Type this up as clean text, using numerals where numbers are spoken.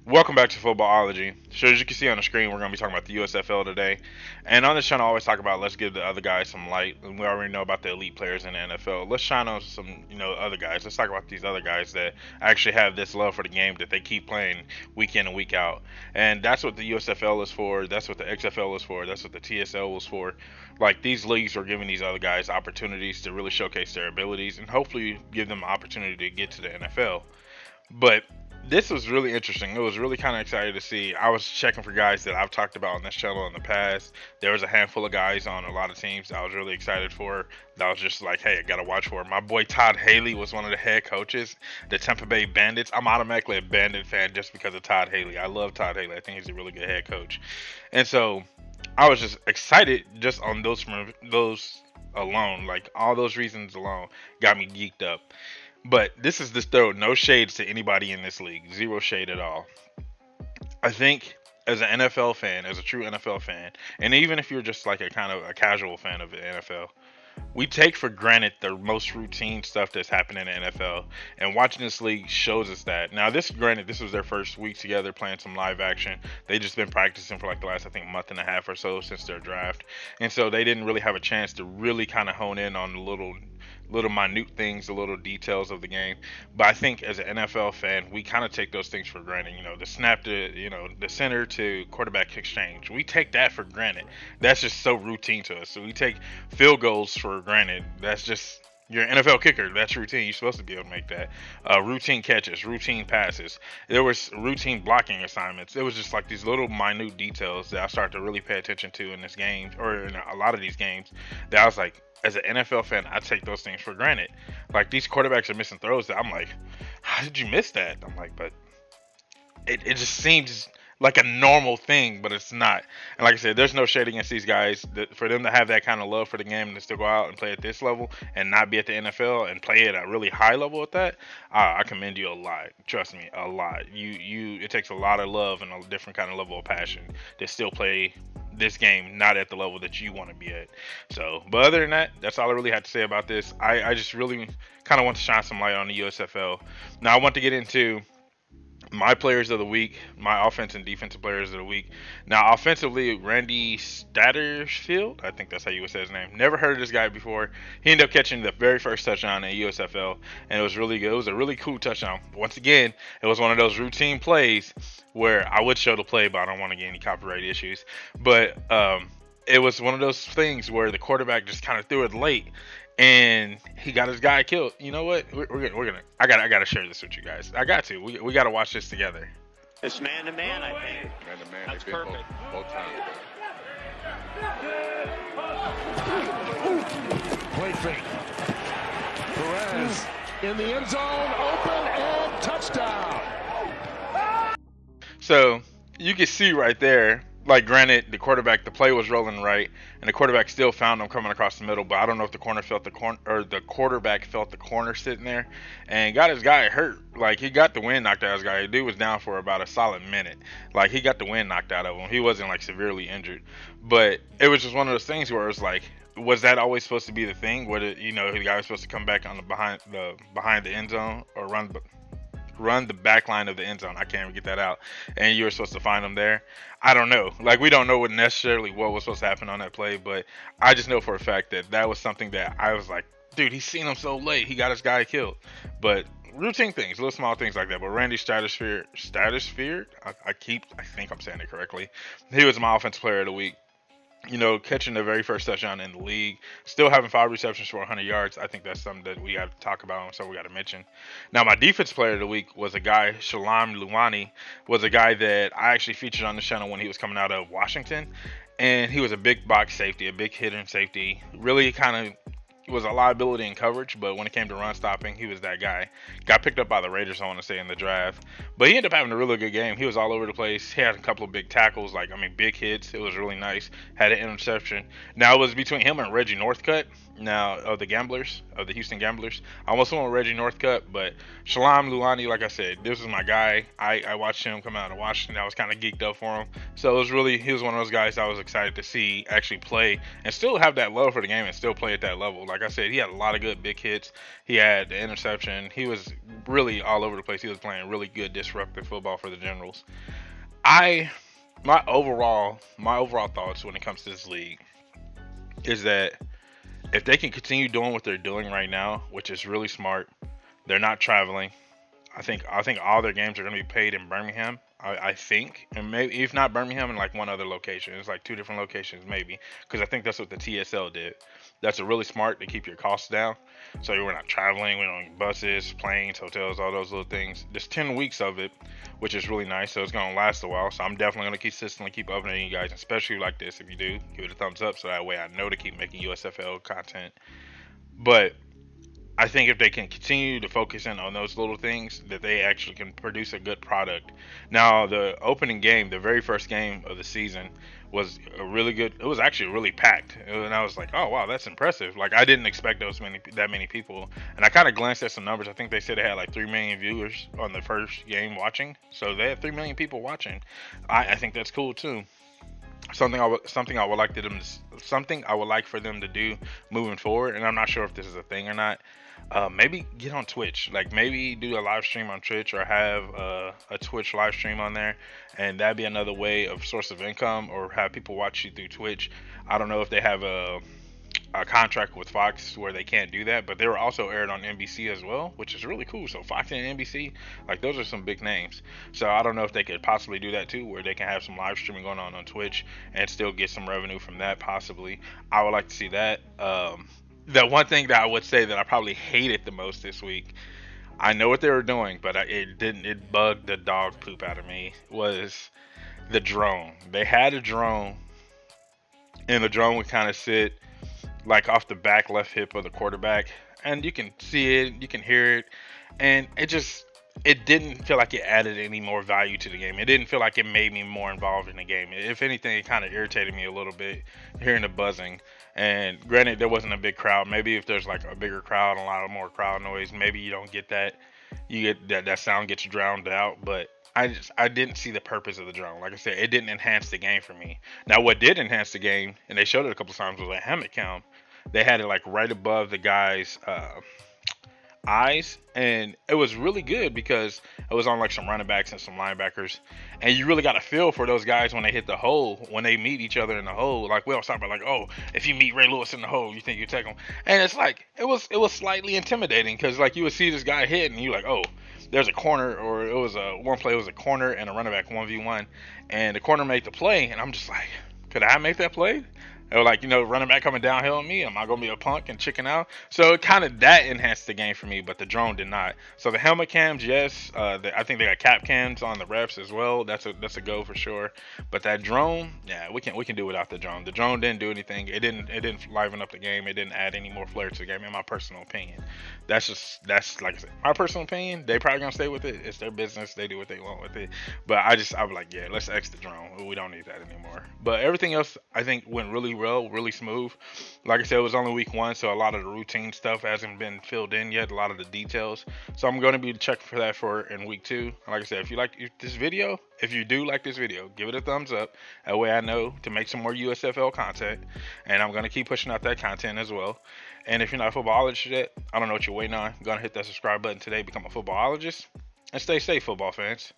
Welcome back to Footballology. So as you can see on the screen, we're going to be talking about the USFL today. And on this channel, I always talk about let's give the other guys some light. And we already know about the elite players in the NFL. Let's shine on some, other guys. Let's talk about these other guys that actually have this love for the game that they keep playing week in and week out. And that's what the USFL is for. That's what the XFL is for. That's what the TSL was for. Like these leagues are giving these other guys opportunities to really showcase their abilities and hopefully give them an opportunity to get to the NFL. But this was really interesting. It was really kind of exciting to see. I was checking for guys that I've talked about on this channel in the past. There was a handful of guys on a lot of teams that I was really excited for. That I was just like, hey, I gotta watch for. My boy Todd Haley was one of the head coaches, the Tampa Bay Bandits. I'm automatically a Bandit fan just because of Todd Haley. I love Todd Haley. I think he's a really good head coach. And so I was just excited just on those alone. Like all those reasons alone got me geeked up. But this is this throw, no shades to anybody in this league, zero shade at all. I think as an NFL fan, as a true NFL fan, and even if you're just like a kind of a casual fan of the NFL, we take for granted the most routine stuff that's happening in the NFL. And watching this league shows us that. Now, granted, this was their first week together playing some live action. They just been practicing for like the last, I think, month and a half or so since their draft. And so they didn't really have a chance to really kind of hone in on the little minute things, the little details of the game. But I think as an NFL fan, we kind of take those things for granted. The snap to, the center to quarterback exchange. We take that for granted. That's just so routine to us. So we take field goals for granted. That's just you're an NFL kicker. That's routine. You're supposed to be able to make that. Routine catches, routine passes. There was routine blocking assignments. It was just like these little minute details that I started to really pay attention to in this game, or in a lot of these games, that I was like, as an NFL fan, I take those things for granted. Like these quarterbacks are missing throws that I'm like, how did you miss that? I'm like, but it just seems like a normal thing, but it's not. And like I said, there's no shade against these guys. For them to have that kind of love for the game and to still go out and play at this level and not be at the NFL and play at a really high level at that, I commend you a lot. Trust me, a lot. It takes a lot of love and a different kind of level of passion to still play this game not at the level that you want to be at. So, but other than that, that's all I really had to say about this. I just really kind of want to shine some light on the USFL. Now, I want to get into my players of the week, my offense and defensive players of the week. Now, offensively, Randy Satterfield, I think that's how you would say his name. Never heard of this guy before. He ended up catching the very first touchdown in USFL, and it was really good. It was a really cool touchdown. Once again, it was one of those routine plays where I would show the play, but I don't want to get any copyright issues. But it was one of those things where the quarterback just kind of threw it late, and he got his guy killed. You know what? We're gonna. I gotta share this with you guys. I got to. We gotta watch this together. It's man to man, I think. Man to man, That's they did perfect. both times. Play fake. Perez in the end zone, open and touchdown. So you can see right there. Like, granted, the play was rolling right, and the quarterback still found him coming across the middle. But I don't know if the quarterback felt the corner sitting there, and got his guy hurt. Like, he got the wind knocked out of his guy. The dude was down for about a solid minute. Like, he got the wind knocked out of him. He wasn't like severely injured, but it was just one of those things where it was like, was that always supposed to be the thing? Where the guy was supposed to come back on the behind the end zone or run the back line of the end zone. I can't even get that out. And you were supposed to find him there. I don't know. Like, we don't know what was supposed to happen on that play, but I just know for a fact that was something that I was like, dude, he's seen him so late. He got his guy killed. But routine things, little small things like that. But Randy Stratosphere, I think I'm saying it correctly. He was my offensive player of the week. Catching the very first touchdown in the league, still having 5 receptions for 100 yards. I think that's something that we got to talk about, so we got to mention. Now, my defense player of the week was a guy, Shalom Luani, was a guy that I actually featured on the channel when he was coming out of Washington, and he was a big box safety, a big hitting safety, really kind of was a liability in coverage, but when it came to run stopping, he was that guy. Got picked up by the Raiders, I want to say, in the draft. But he ended up having a really good game. He was all over the place. He had a couple of big tackles, big hits. It was really nice. Had an interception. Now, it was between him and Reggie Northcutt, of the Houston Gamblers. I almost went with Reggie Northcutt, but Shalom Luani, like I said, this was my guy. I watched him come out of Washington. I was kind of geeked up for him. So he was one of those guys I was excited to see actually play and still have that love for the game and still play at that level. Like I said, he had a lot of good big hits. He had the interception. He was really all over the place. He was playing really good disruptive football for the Generals. My overall thoughts when it comes to this league is that if they can continue doing what they're doing right now, which is really smart, they're not traveling. I think all their games are going to be paid in Birmingham. I think, and maybe if not Birmingham, in like one other location. It's like two different locations maybe, because I think that's what the TSL did. That's a really smart to keep your costs down. So we're not traveling, we don't need buses, planes, hotels, all those little things. There's 10 weeks of it, which is really nice. So it's going to last a while. So I'm definitely going to consistently keep updating you guys, especially like this. If you do, give it a thumbs up so that way I know to keep making USFL content. But I think if they can continue to focus in on those little things, that they actually can produce a good product. Now, the opening game, the very first game of the season, was a really good. It was actually really packed, and I was like, "Oh wow, that's impressive!" Like I didn't expect that many people. And I kind of glanced at some numbers. I think they said they had like 3 million viewers on the first game watching, so they had 3 million people watching. I think that's cool too. Something I would like for them to do moving forward, and I'm not sure if this is a thing or not. Maybe get on Twitch, like maybe do a live stream on Twitch, or have a Twitch live stream on there, and that'd be another way of source of income, or have people watch you through Twitch. I don't know if they have a contract with Fox where they can't do that, but they were also aired on NBC as well, which is really cool. So Fox and NBC, like those are some big names. So I don't know if they could possibly do that too, where they can have some live streaming going on Twitch and still get some revenue from that possibly. I would like to see that. The one thing that I would say that I probably hated the most this week, I know what they were doing, but it bugged the dog poop out of me, was the drone. They had a drone, and the drone would kind of sit like off the back left hip of the quarterback, and you can see it, you can hear it, and it didn't feel like it added any more value to the game. It didn't feel like it made me more involved in the game. If anything, it kind of irritated me a little bit hearing the buzzing. And granted, there wasn't a big crowd. Maybe if there's like a bigger crowd, a lot of more crowd noise, maybe you don't get that. You get that sound gets drowned out. But I didn't see the purpose of the drone. Like I said, it didn't enhance the game for me. Now, what did enhance the game, and they showed it a couple times, was a helmet cam. They had it like right above the guy's eyes, and it was really good because it was on like some running backs and some linebackers, and you really got a feel for those guys when they hit the hole, when they meet each other in the hole. Like we always talk about, like, oh, if you meet Ray Lewis in the hole, you think you take him, and it's like it was slightly intimidating because like you would see this guy hit, and you like, oh, there's a corner, or it was one play, it was a corner and a running back 1v1, and the corner made the play, and I'm just like, could I make that play? Or like, running back coming downhill on me, am I gonna be a punk and chicken out? So it kind of that enhanced the game for me, but the drone did not. So the helmet cams, yes, I think they got cap cams on the refs as well. That's a go for sure. But that drone, yeah, we can do without the drone. The drone didn't do anything. It didn't liven up the game. It didn't add any more flair to the game, in my personal opinion. That's like I said, my personal opinion. They probably gonna stay with it. It's their business. They do what they want with it. But I was like, yeah, let's X the drone. We don't need that anymore. But everything else, I think, went really well, really smooth. Like I said, it was only week 1, so a lot of the routine stuff hasn't been filled in yet, a lot of the details. So I'm going to be checking for that in week 2. Like I said, if you do like this video, give it a thumbs up. That way I know to make some more USFL content, and I'm going to keep pushing out that content as well. And if you're not a footballologist yet, I don't know what you're waiting on. Go and hit that subscribe button today, become a footballologist, and stay safe, football fans.